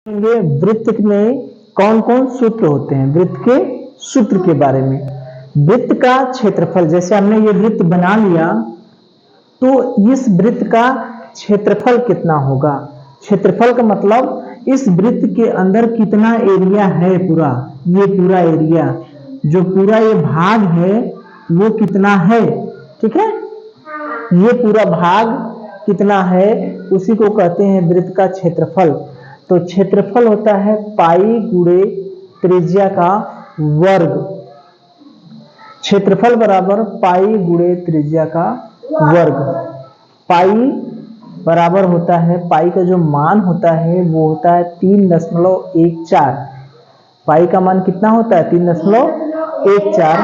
ये वृत्त में कौन कौन सूत्र होते हैं, वृत्त के सूत्र के बारे में। वृत्त का क्षेत्रफल, जैसे हमने ये वृत्त बना लिया तो इस वृत्त का क्षेत्रफल कितना होगा। क्षेत्रफल का मतलब इस वृत्त के अंदर कितना एरिया है, ये पूरा एरिया, जो पूरा ये भाग है वो कितना है। ठीक है, ये पूरा भाग कितना है उसी को कहते हैं वृत्त का क्षेत्रफल। तो क्षेत्रफल होता है पाई गुणे त्रिज्या का वर्ग। क्षेत्रफल बराबर पाई गुणे त्रिज्या का वर्ग। पाई बराबर होता है, पाई का जो मान होता है वो होता है 3.14। पाई का मान कितना होता है 3.14,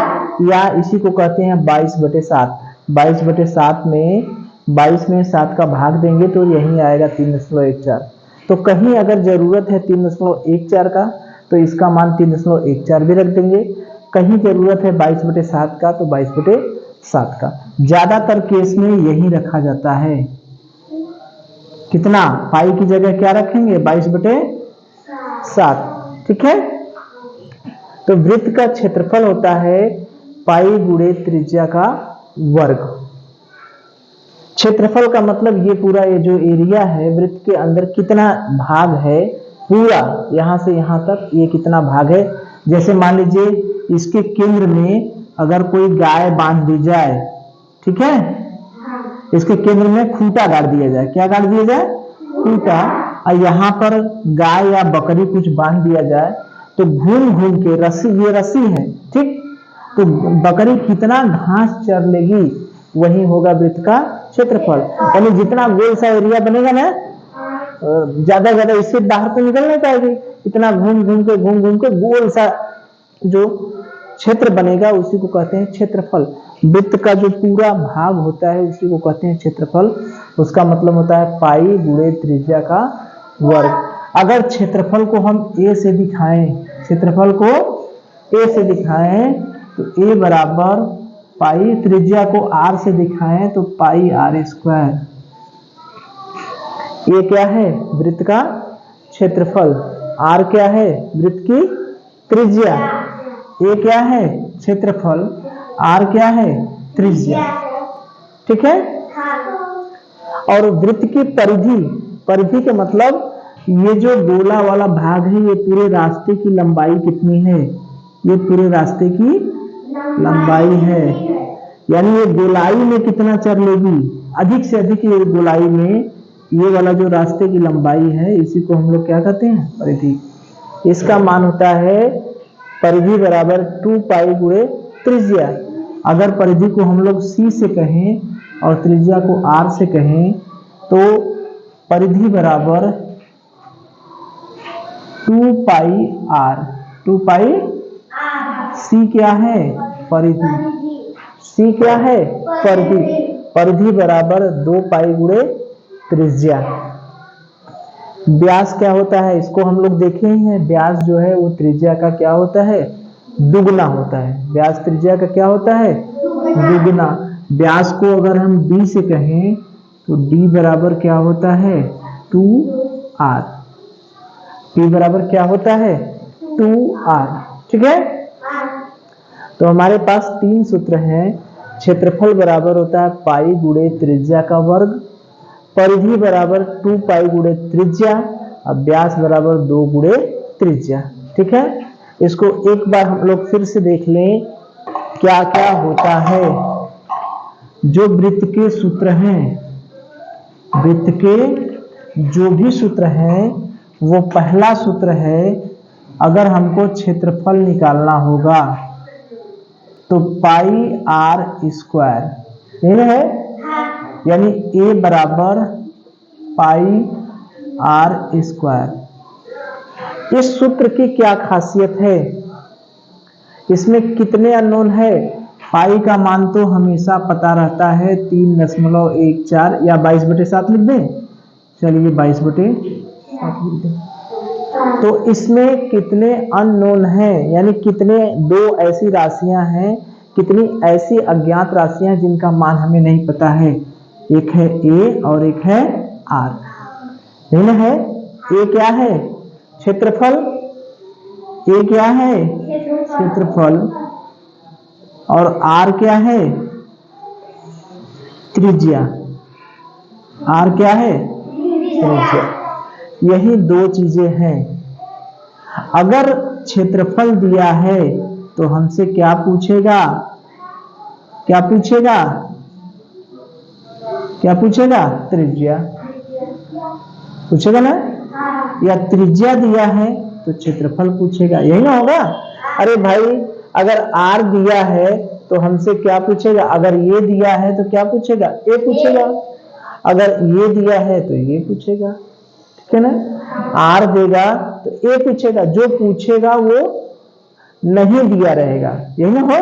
या इसी को कहते हैं 22/7। 22/7 में 22 में 7 का भाग देंगे तो यही आएगा 3.14। तो कहीं अगर जरूरत है 3.14 का तो इसका मान 3.14 भी रख देंगे। कहीं जरूरत है 22/7 का तो 22/7 का। ज्यादातर केस में यही रखा जाता है। कितना, पाई की जगह क्या रखेंगे 22/7। ठीक है, तो वृत्त का क्षेत्रफल होता है पाई गुणे त्रिज्या का वर्ग। क्षेत्रफल का मतलब ये पूरा ये जो एरिया है वृत्त के अंदर कितना भाग है, पूरा यहां से यहां तक ये कितना भाग है। जैसे मान लीजिए इसके केंद्र में अगर कोई गाय बांध दी जाए, ठीक है, इसके केंद्र में खूंटा गाड़ दिया जाए। क्या गाड़ दिया जाए, खूंटा। और यहाँ पर गाय या बकरी कुछ बांध दिया जाए तो घूम घूम के रस्सी, ये रस्सी है, ठीक, तो बकरी कितना घास चर लेगी वही होगा वृत्त का क्षेत्रफल। यानी जितना गोल सा एरिया बनेगा ना, ज्यादा ज्यादा इससे बाहर तो निकल नहीं पाएगी, इतना घूम घूम के गोल सा जो क्षेत्र बनेगा उसी को कहते हैं क्षेत्रफल। वृत्त का जो पूरा भाग होता है उसी को कहते हैं क्षेत्रफल। उसका मतलब होता है पाई गुणे त्रिज्या का वर्ग। अगर क्षेत्रफल को हम ए से दिखाएं, क्षेत्रफल को ए से दिखाएं तो ए बराबर पाई, त्रिज्या को आर से दिखाएं तो पाई r²। ये क्या है, वृत्त का क्षेत्रफल। आर क्या है, वृत्त की त्रिज्या। ये क्या है, क्षेत्रफल। आर क्या है, त्रिज्या। ठीक है, और वृत्त की परिधि, परिधि का मतलब ये जो गोला वाला भाग है ये पूरे रास्ते की लंबाई कितनी है, ये पूरे रास्ते की लंबाई है। यानी ये गोलाई में कितना चर लेगी, अधिक से अधिक ये गोलाई में ये वाला जो रास्ते की लंबाई है इसी को हम लोग क्या कहते हैं, परिधि। इसका मान होता है परिधि बराबर 2 पाई गुणे त्रिज्या। अगर परिधि को हम लोग सी से कहें और त्रिज्या को आर से कहें तो परिधि बराबर 2 पाई आर। 2 पाई, सी क्या है, परिधि। सी क्या है, परिधि। परिधि बराबर 2 पाई गुणे त्रिज्या। व्यास क्या होता है, इसको हम लोग देखे ही हैं। व्यास जो है वो त्रिज्या का क्या होता है, दुगना होता है। व्यास त्रिज्या का क्या होता है, दुगना। व्यास को अगर हम डी से कहें तो डी बराबर क्या होता है, 2r। डी बराबर क्या होता है, 2r। ठीक है, तो हमारे पास 3 सूत्र हैं। क्षेत्रफल बराबर होता है पाई गुणे त्रिज्या का वर्ग, परिधि बराबर 2 पाई गुणे त्रिज्या, और व्यास बराबर 2 गुणे त्रिज्या। ठीक है, इसको एक बार हम लोग फिर से देख लें क्या क्या होता है। जो वृत्त के सूत्र हैं, वृत्त के जो भी सूत्र हैं वो पहला सूत्र है, अगर हमको क्षेत्रफल निकालना होगा तो पाई r², है, यानी a बराबर पाई r²। इस सूत्र की क्या खासियत है, इसमें कितने अननोन है। पाई का मान तो हमेशा पता रहता है 3.14, या 22/7 लिख दें, चलिए 22/7 लिख दें। तो इसमें कितने अननोन हैं, यानी कितने दो ऐसी राशियां हैं, कितनी ऐसी अज्ञात राशियां हैं जिनका मान हमें नहीं पता है। एक है a और एक है r। है, ए क्या है क्षेत्रफल, ए क्या है क्षेत्रफल, और आर क्या है त्रिज्या। आर क्या है त्रिज्या। यही दो चीजें हैं। अगर क्षेत्रफल दिया है तो हमसे क्या पूछेगा, क्या पूछेगा, क्या पूछेगा त्रिज्या पूछेगा ना, या त्रिज्या दिया है तो क्षेत्रफल पूछेगा, यही ना होगा। अरे भाई अगर आर दिया है तो हमसे क्या पूछेगा, अगर ये दिया है तो क्या पूछेगा ए पूछेगा, अगर ये दिया है तो ये पूछेगा, ठीक है ना। आर देगा तो ए पूछेगा, जो पूछेगा वो नहीं दिया रहेगा, यही ना हो।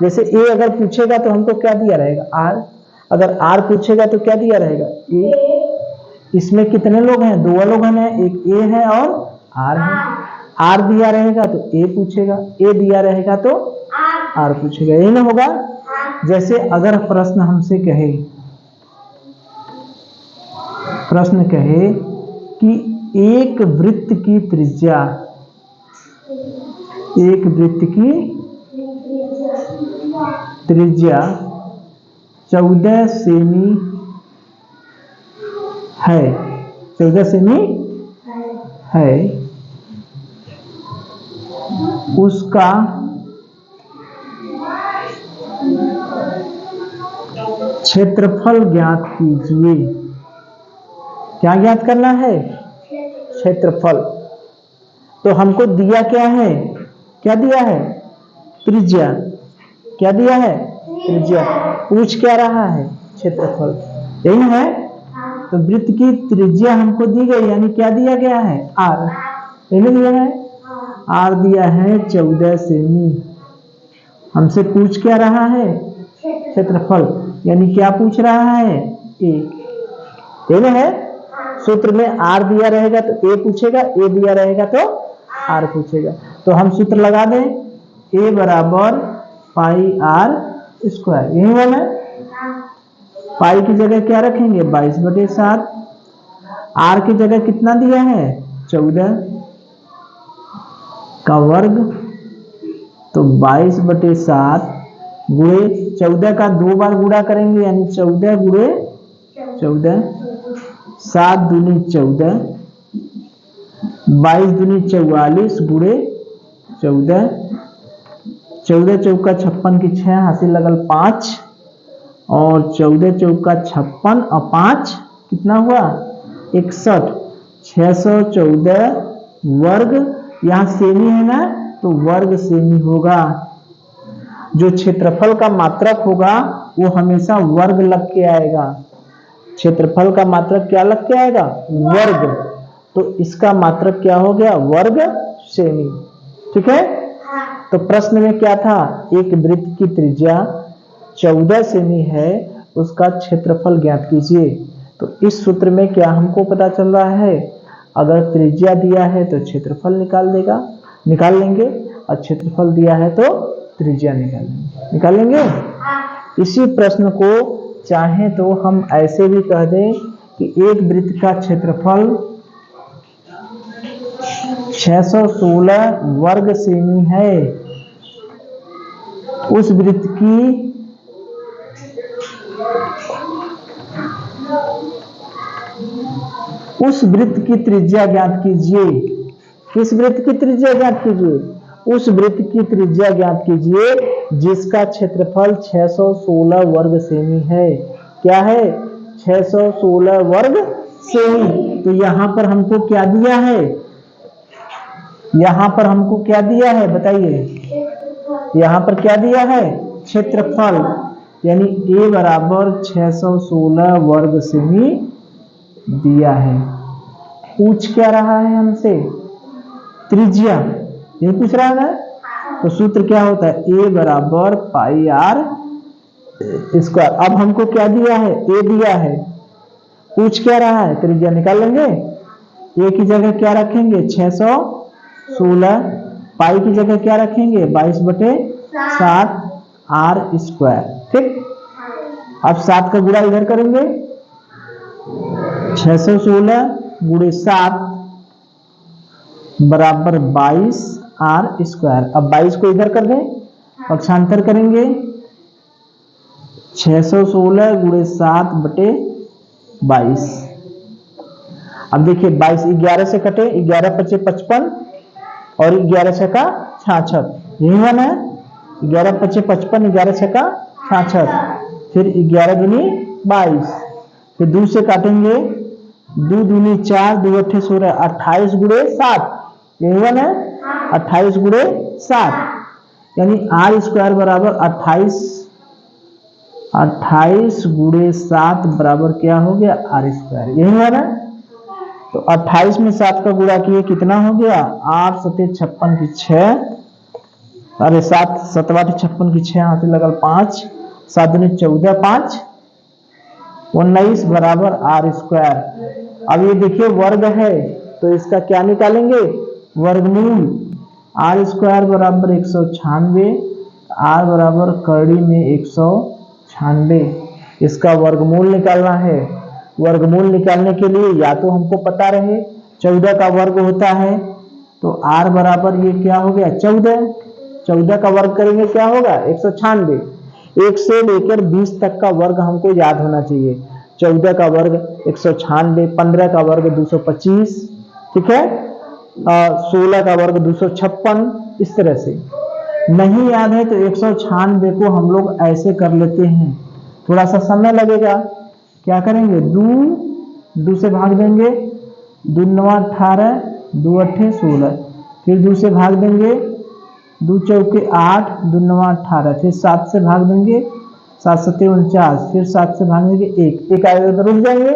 जैसे ए अगर पूछेगा तो हमको क्या दिया रहेगा आर, अगर आर पूछेगा तो क्या दिया रहेगा ए। इसमें कितने लोग हैं, दो लोग हैं, एक ए है और आर है। आर दिया रहेगा तो ए पूछेगा, ए दिया रहेगा तो आर पूछेगा, यही ना होगा। जैसे अगर प्रश्न हमसे कहे, प्रश्न कहे कि एक वृत्त की त्रिज्या, एक वृत्त की त्रिज्या 14 सेमी है, 14 सेमी है, उसका क्षेत्रफल ज्ञात कीजिए। क्या ज्ञात करना है क्षेत्रफल। तो हमको दिया क्या है, क्या दिया है त्रिज्या, क्या दिया है त्रिज्या, पूछ क्या रहा है क्षेत्रफल, यही है। तो वृत्त की त्रिज्या हमको दी गई, यानी क्या दिया गया है आर, यही दिया है आर दिया है 14 सेमी। हमसे पूछ क्या रहा है क्षेत्रफल, यानी क्या पूछ रहा है एक, यही है। सूत्र में आर दिया रहेगा तो ए पूछेगा, ए दिया रहेगा तो आर पूछेगा। तो हम सूत्र लगा दें, ए बराबर पाई आर स्क्वायर, यही वाला है। पाई की जगह क्या रखेंगे 22/7, आर की जगह कितना दिया है 14 का वर्ग, तो 22/7 गुणे 14 का 2 बार गुणा करेंगे, यानी 14 गुणे 14, 7 दूनी 14, 22 दूनी 44 गुणे 14, 14 चौका 56 की 6 हासिल लगल 5, और 14 चौका 56 और 5 कितना हुआ 61, 614 वर्ग, यहाँ सेमी है ना तो वर्ग सेमी होगा। जो क्षेत्रफल का मात्रक होगा वो हमेशा वर्ग लग के आएगा, क्षेत्रफल का मात्रक क्या लग के आएगा वर्ग, तो इसका मात्रक क्या हो गया वर्ग सेमी, ठीक है। तो प्रश्न में क्या था, एक वृत्त की त्रिज्या 14 सेमी है, उसका क्षेत्रफल ज्ञात कीजिए। तो इस सूत्र में क्या हमको पता चल रहा है, अगर त्रिज्या दिया है तो क्षेत्रफल निकाल लेंगे, और क्षेत्रफल दिया है तो त्रिज्या निकाल लेंगे। इसी प्रश्न को चाहे तो हम ऐसे भी कह दें कि एक वृत्त का क्षेत्रफल 616 वर्ग सेमी है, उस वृत्त की त्रिज्या ज्ञात कीजिए। किस वृत्त की त्रिज्या ज्ञात कीजिए, उस वृत्त की त्रिज्या ज्ञात कीजिए जिसका क्षेत्रफल 616 वर्ग सेमी है। क्या है 616 वर्ग सेमी। तो यहां पर हमको क्या दिया है, यहां पर हमको क्या दिया है बताइए, यहां पर क्या दिया है क्षेत्रफल, यानी a बराबर 616 वर्ग सेमी दिया है। पूछ क्या रहा है हमसे त्रिज्या, ये पूछ रहा है ना। तो सूत्र क्या होता है a बराबर पाई आर स्क्वायर। अब हमको क्या दिया है a दिया है, पूछ क्या रहा है त्रिज्या निकाल लेंगे। a की जगह क्या रखेंगे 616, पाई की जगह क्या रखेंगे 22/7 आर स्क्वायर, ठीक। अब 7 का गुणा इधर करेंगे, 616 गुणे 7 बराबर 22r²। अब 22 को इधर कर दें, पक्षांतर करेंगे 616 गुणे 7/22। अब देखिए 22 11 से कटे, 11 × 5 = 55 और 11 × 6 = 66, यही है ना। 11 × 5 = 55, 11 × 6 = 66, फिर 11 दूनी 22, फिर 2 से काटेंगे, 2 दूनी 4, 2 अट्ठे 16, 28 गुणे 7, यही है ना। 28 गुणे 7 यानी r² बराबर 28 गुणे 7 बराबर क्या हो गया, r², यही है ना। तो 28 में 7 का गुणा किए कितना हो गया, 8 × 7 = 56 की 6, अरे 7 × 7 = 56 की 6, हाथ लगल 5, 7 दूनी 14, 5 19 बराबर r²। अब ये देखिए वर्ग है तो इसका क्या निकालेंगे, वर्गमूल। r² बराबर 196, r बराबर करड़ी में 196, इसका वर्गमूल निकालना है। वर्गमूल निकालने के लिए या तो हमको पता रहे 14 का वर्ग होता है, तो r बराबर ये क्या हो गया 14 का वर्ग करेंगे क्या होगा 196। 1 से लेकर 20 तक का वर्ग हमको याद होना चाहिए। 14 का वर्ग 196, 15 का वर्ग 225, ठीक है, 16 का वर्ग 256, इस तरह से। नहीं याद है तो 196 को हम लोग ऐसे कर लेते हैं, थोड़ा सा समय लगेगा। क्या करेंगे, 2 से भाग देंगे, 2 × 9 = 18, 2 अट्ठे 16, फिर 2 से भाग देंगे, 2 चौके 8, 2 × 9 = 18, फिर 7 से भाग देंगे, 7 × 7 = 49, फिर 7 से भाग देंगे 1 आएगा तो रुक जाएंगे।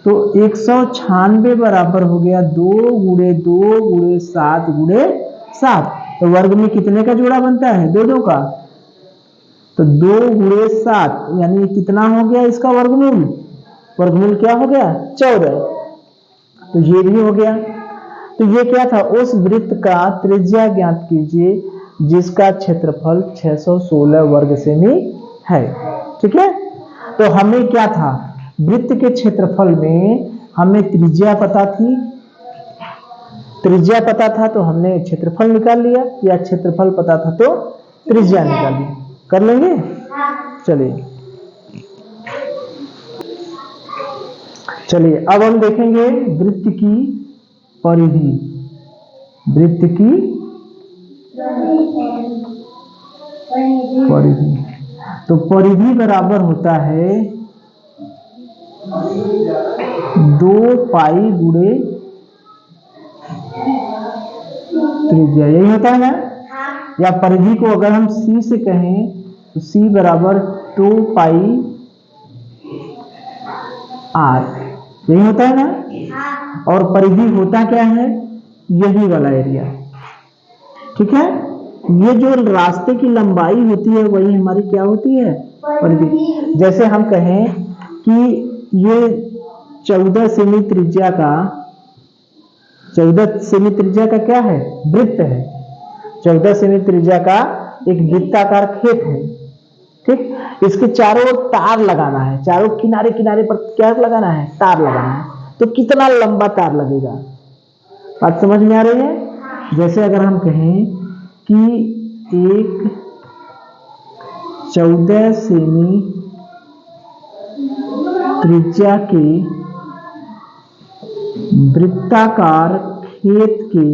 तो 196 बराबर हो गया 2 × 2 × 7 × 7। तो वर्ग में कितने का जोड़ा बनता है, 2 का, तो 2 × 7 यानी कितना हो गया इसका वर्गमूल, वर्गमूल क्या हो गया 14। तो ये भी हो गया। तो ये क्या था, उस वृत्त का त्रिज्या ज्ञात कीजिए जिसका क्षेत्रफल 616 वर्ग सेमी है, ठीक है। तो हमें क्या था, वृत्त के क्षेत्रफल में हमें त्रिज्या पता थी, त्रिज्या पता था तो हमने क्षेत्रफल निकाल लिया, या क्षेत्रफल पता था तो त्रिज्या निकाल ली। कर लेंगे, चलिए अब हम देखेंगे वृत्त की परिधि। वृत्त की परिधि, तो परिधि बराबर होता है 2π गुणे त्रिज्या, यही होता है ना। या परिधि को अगर हम c से कहें तो c बराबर 2πr, यही होता है ना। और परिधि होता क्या है, यही वाला एरिया, ठीक है। ये जो रास्ते की लंबाई होती है वही हमारी क्या होती है, परिधि। जैसे हम कहें कि ये 14 सेमी त्रिज्या का क्या है, वृत्त है। 14 सेमी त्रिज्या का एक वृत्ताकार खेत है, ठीक। इसके चारों ओर तार लगाना है, चारों किनारे किनारे पर क्या लगाना है, तार लगाना है। तो कितना लंबा तार लगेगा, बात समझ में आ रही है। जैसे अगर हम कहें कि एक 14 सेमी त्रिज्या के वृत्ताकार खेत के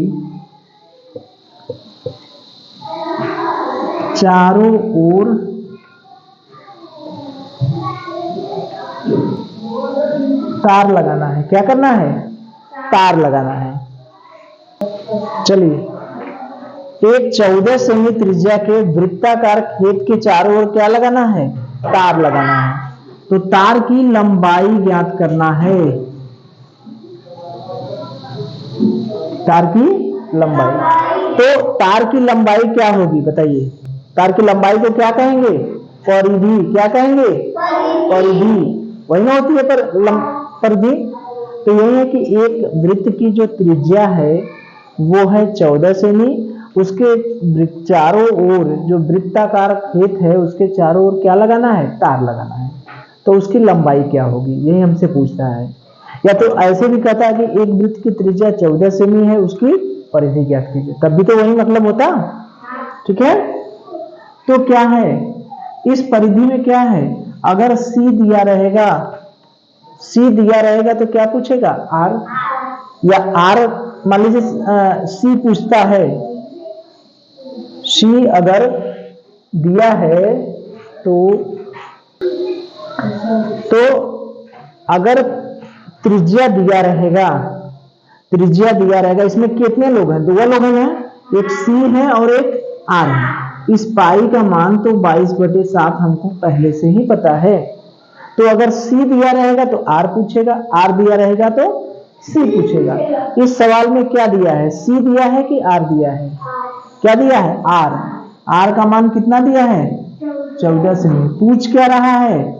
चारों ओर तार लगाना है। क्या करना है, तार लगाना है। चलिए, एक 14 सेमी त्रिज्या के वृत्ताकार खेत के चारों ओर क्या लगाना है, तार लगाना है। तो तार की लंबाई ज्ञात करना है, तार की लंबाई। तो तार की लंबाई क्या होगी बताइए, तार की लंबाई को क्या कहेंगे, परिधि। क्या कहेंगे, परिधि, वही ना होती है पर परिधि। तो यही है कि एक वृत्त की जो त्रिज्या है वो है 14 सेमी, उसके चारों ओर जो वृत्ताकार खेत है उसके चारों ओर क्या लगाना है, तार लगाना है। तो उसकी लंबाई क्या होगी, यही हमसे पूछता है। या तो ऐसे भी कहता है कि एक वृत्त की त्रिज्या 14 सेमी है, उसकी परिधि ज्ञात कीजिए, तब भी तो वही मतलब होता। ठीक है, तो क्या है इस परिधि में क्या है, अगर C दिया रहेगा, C दिया रहेगा तो क्या पूछेगा R, या R मान लीजिए C पूछता है, C अगर दिया है तो अगर त्रिज्या दिया रहेगा, त्रिज्या दिया रहेगा, इसमें कितने लोग हैं, 2 लोग हैं, एक C है और एक R है। इस पाई का मान तो 22/7 हमको पहले से ही पता है, तो अगर C दिया रहेगा तो R पूछेगा, R दिया रहेगा तो C पूछेगा। इस सवाल में क्या दिया है, C दिया है कि R दिया है, क्या दिया है R, R का मान कितना दिया है 14 सेमी, पूछ क्या रहा है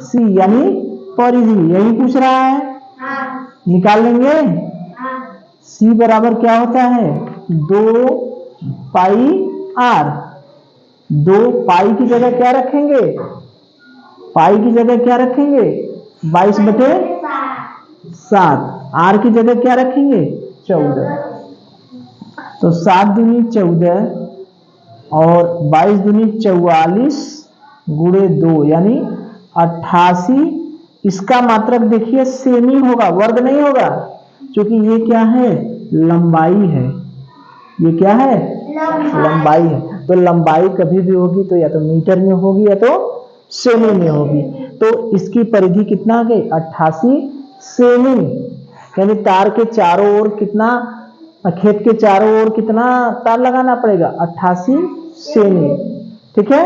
C यानी परिधि, यही पूछ रहा है, निकाल लेंगे। C बराबर क्या होता है 2 पाई R, 2 पाई की जगह क्या रखेंगे, पाई की जगह क्या रखेंगे 22/7, R की जगह क्या रखेंगे 14, तो 7 दूनी 14 और 22 दूनी 44 गुणे 2 यानी 88। इसका मात्रक देखिए सेमी होगा, वर्ग नहीं होगा, क्योंकि ये क्या है लंबाई है, ये क्या है लंबाई है, तो लंबाई कभी भी होगी तो या तो मीटर में होगी या तो सेमी में होगी, तो इसकी परिधि कितना आ गई 88 सेमी, यानी तार के चारों ओर कितना, खेत के चारों ओर कितना तार लगाना पड़ेगा 88 सेमी। ठीक है,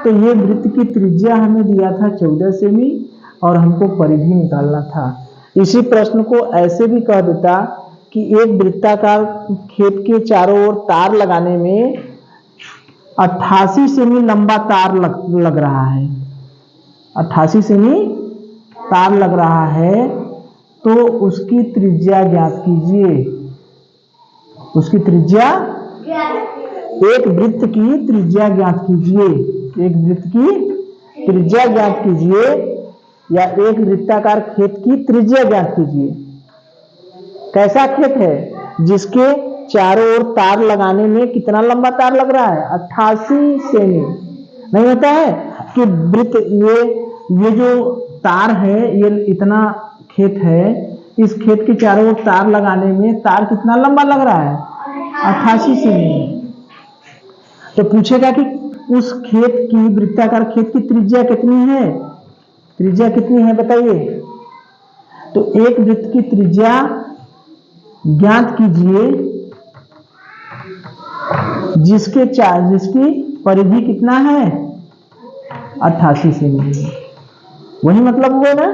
तो ये वृत्त की त्रिज्या हमें दिया था 14 सेमी और हमको परिधि निकालना था। इसी प्रश्न को ऐसे भी कह देता कि एक वृत्ताकार खेत के चारों ओर तार लगाने में 88 सेमी लंबा तार लग रहा है, 88 सेमी तार लग रहा है, तो उसकी त्रिज्या ज्ञात कीजिए, उसकी त्रिज्या, एक वृत्त की त्रिज्या ज्ञात कीजिए, एक वृत्त की त्रिज्या ज्ञात कीजिए, या एक वृत्ताकार खेत की त्रिज्या ज्ञात कीजिए। कैसा खेत है जिसके चारों ओर तार लगाने में कितना लंबा तार लग रहा है 88 सेमी, नहीं होता है कि वृत्त, ये जो तार है, ये इतना खेत है, इस खेत के चारों ओर तार लगाने में तार कितना लंबा लग रहा है 88 सेमी, तो पूछेगा कि उस खेत की, वृत्ताकार खेत की त्रिज्या कितनी है, त्रिज्या कितनी है बताइए, तो एक वृत्त की त्रिज्या ज्ञात कीजिए जिसकी परिधि कितना है 88 सेमी, वही मतलब हुआ ना।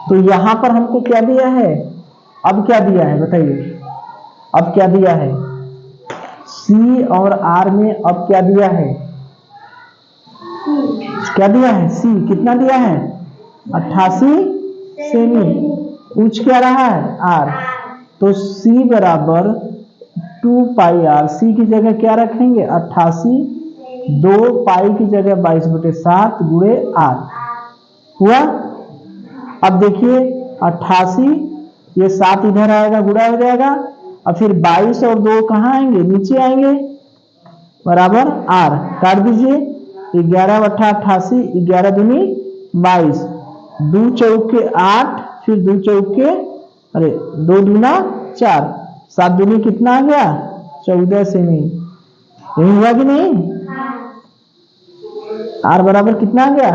तो यहां पर हमको क्या दिया है, अब क्या दिया है बताइए, अब क्या दिया है C और R में, अब क्या दिया है, क्या दिया है C कितना दिया है 88 सेमी, पूछ क्या रहा है R, तो C बराबर 2 पाई R, C की जगह क्या रखेंगे 88, 2 पाई की जगह 22/7 गुणे R हुआ। अब देखिए 88, ये 7 इधर आएगा गुणा हो जाएगा, और फिर 22 और 2 कहाँ आएंगे नीचे आएंगे, बराबर R, काट दीजिए, 11/88, 11 दूनी 22, 2 चौके 8, फिर 2 चौके, अरे 2 दूना 4, 7 दूनी कितना आ गया 14 सेमी, यही हुआ कि नहीं, R बराबर कितना आ गया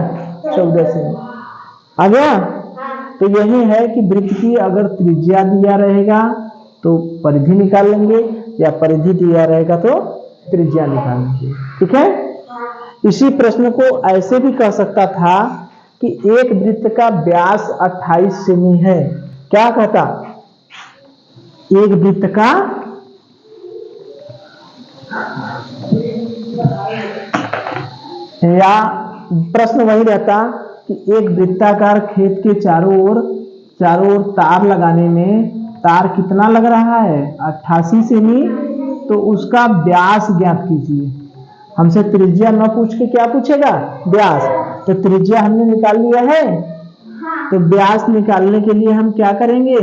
14 सेमी आ गया। तो यही है कि वृत्त की अगर त्रिज्या दिया रहेगा तो परिधि निकाल लेंगे, या परिधि दिया रहेगा तो त्रिज्या निकाल लेंगे। ठीक है, इसी प्रश्न को ऐसे भी कह सकता था कि एक वृत्त का व्यास 28 सेमी है, क्या कहता, एक वृत्त का या प्रश्न वही रहता कि एक वृत्ताकार खेत के चारों ओर तार लगाने में तार कितना लग रहा है 88 सेमी, तो उसका व्यास ज्ञात कीजिए। हमसे त्रिज्या न पूछ के क्या पूछेगा व्यास, तो त्रिज्या हमने निकाल लिया है, तो व्यास निकालने के लिए हम क्या करेंगे,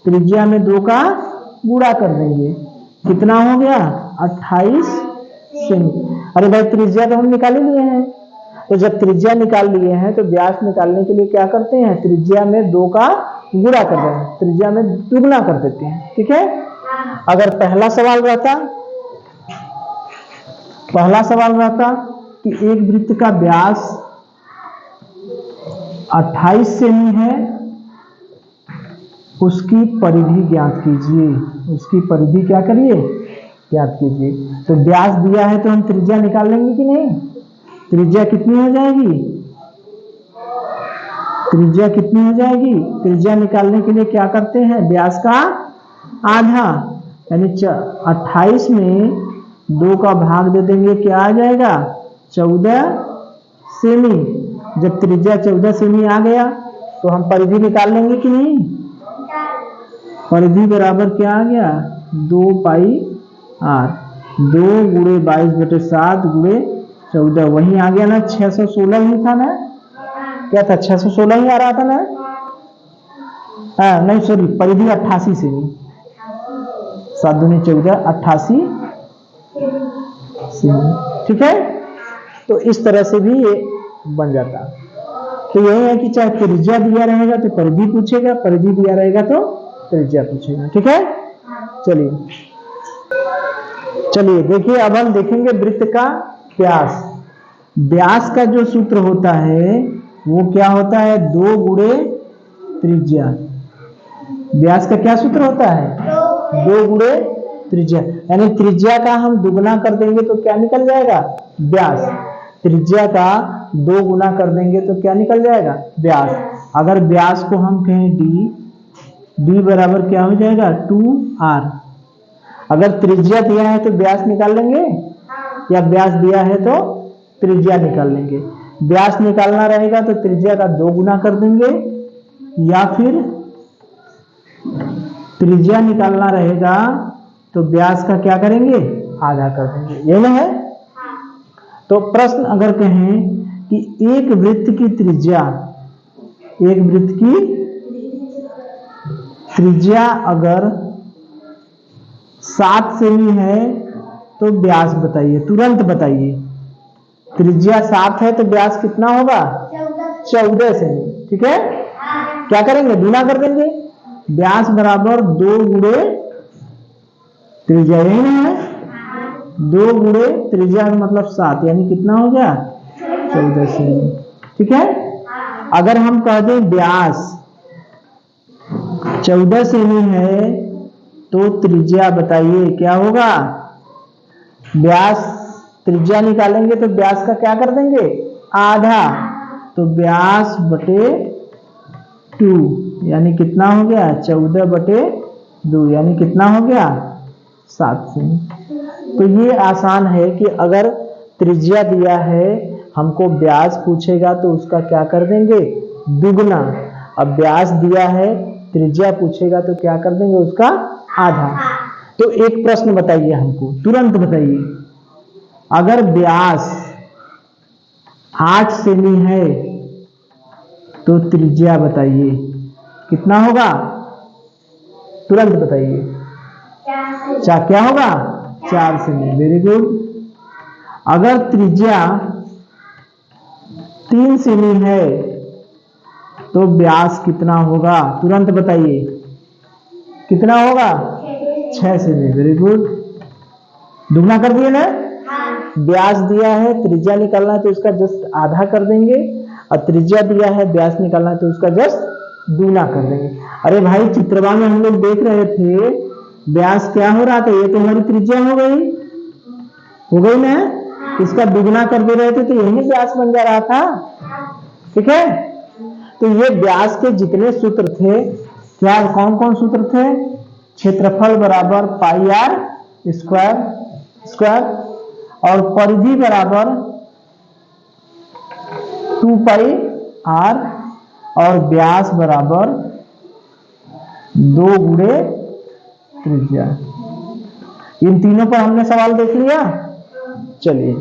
त्रिज्या में 2 का गुणा कर देंगे। कितना हो गया 28 सेमी। अरे भाई त्रिज्या तो हम निकाल ही लिए हैं, तो जब त्रिज्या निकाल लिए हैं तो व्यास निकालने के लिए क्या करते हैं, त्रिज्या में 2 का गुणा कर रहे हैं, त्रिज्या में दुगना कर देते हैं। ठीक है। अगर पहला सवाल रहता कि एक वृत्त का व्यास 28 सेमी है, उसकी परिधि ज्ञात कीजिए। उसकी परिधि क्या करिए, ज्ञात कीजिए। तो व्यास दिया है तो हम त्रिज्या निकाल लेंगे कि नहीं। त्रिज्या कितनी हो जाएगी, त्रिज्या कितनी हो जाएगी, त्रिज्या निकालने के लिए क्या करते हैं, व्यास का आधा, यानी 28 में 2 का भाग दे देंगे, क्या आ जाएगा 14 सेमी। जब त्रिज्या 14 सेमी आ गया तो हम परिधि निकाल लेंगे कि नहीं। परिधि बराबर क्या आ गया 2 पाई आर, 2 गुणे 22/7 गुणे 14, वही आ गया ना 616 ही था ना, क्या था 616 ही आ रहा था ना। नहीं सॉरी, परिधि 88 सेमी, 7 दूनी 14, 88 सेमी। ठीक है। तो इस तरह से भी ये बन जाता। तो यही है कि चाहे त्रिज्या दिया रहेगा तो परिधि पूछेगा, परिधि दिया रहेगा तो त्रिज्या पूछेगा। ठीक है। चलिए देखिए, अब हम देखेंगे वृत्त का व्यास। व्यास का जो सूत्र होता है वो क्या होता है, 2 गुणे त्रिज्या। व्यास का क्या सूत्र होता है, 2 गुणे त्रिज्या, यानी त्रिज्या का हम दुगना कर देंगे तो क्या निकल जाएगा, व्यास। त्रिज्या का 2 गुना कर देंगे तो क्या निकल जाएगा, व्यास। अगर व्यास को हम कहें डी बराबर क्या हो जाएगा 2r। अगर त्रिज्या दिया है तो व्यास निकाल लेंगे, या व्यास दिया है तो त्रिज्या निकाल लेंगे। व्यास निकालना रहेगा तो त्रिज्या का 2 गुना कर देंगे, या फिर त्रिज्या निकालना रहेगा तो व्यास का क्या करेंगे, आधा कर देंगे। ये ना है। तो प्रश्न अगर कहें कि एक वृत्त की त्रिज्या, एक वृत्त की त्रिज्या अगर 7 सेमी है तो व्यास बताइए, तुरंत बताइए। त्रिज्या 7 है तो व्यास कितना होगा 14 सेमी। ठीक है। क्या करेंगे, गुना कर देंगे। व्यास बराबर 2 गुणे त्रिज्या, यही ना है, 2 गुणे त्रिज्या मतलब 7, यानी कितना हो गया 14 सेमी। ठीक है। अगर हम कह दें व्यास 14 सेमी है तो त्रिज्या बताइए क्या होगा, व्यास त्रिज्या निकालेंगे तो व्यास का क्या कर देंगे, आधा, तो व्यास बटे 2, यानी कितना हो गया 14/2, यानी कितना हो गया 7 सेमी। तो ये आसान है कि अगर त्रिज्या दिया है, हमको व्यास पूछेगा तो उसका क्या कर देंगे, दुगना। अब व्यास दिया है, त्रिज्या पूछेगा तो क्या कर देंगे, उसका आधा। तो एक प्रश्न बताइए हमको, तुरंत बताइए, अगर व्यास 8 सेमी है तो त्रिज्या बताइए कितना होगा, तुरंत बताइए। क्या होगा 4 सेमी। Very good. अगर त्रिज्या 3 सेमी है तो व्यास कितना होगा, तुरंत बताइए कितना होगा 6 सेमी। Very good. दुगना कर दिए ना। व्यास दिया है, त्रिज्या निकालना है तो उसका जस्ट आधा कर देंगे, और त्रिज्या दिया है, व्यास निकालना है तो उसका जस्ट दूना कर देंगे। अरे भाई चित्रवा में हम लोग देख रहे थे व्यास क्या हो रहा था, ये तो हमारी त्रिज्या हो गई ना, इसका दुगना कर दे रहे थे तो यही व्यास बन जा रहा था। ठीक है। तो ये व्यास के जितने सूत्र थे, क्या कौन कौन सूत्र थे, क्षेत्रफल बराबर पाई आर स्क्वायर, और परिधि बराबर 2 पाई आर, और व्यास बराबर 2 गुणे त्रिज्या। इन तीनों पर हमने सवाल देख लिया। चलिए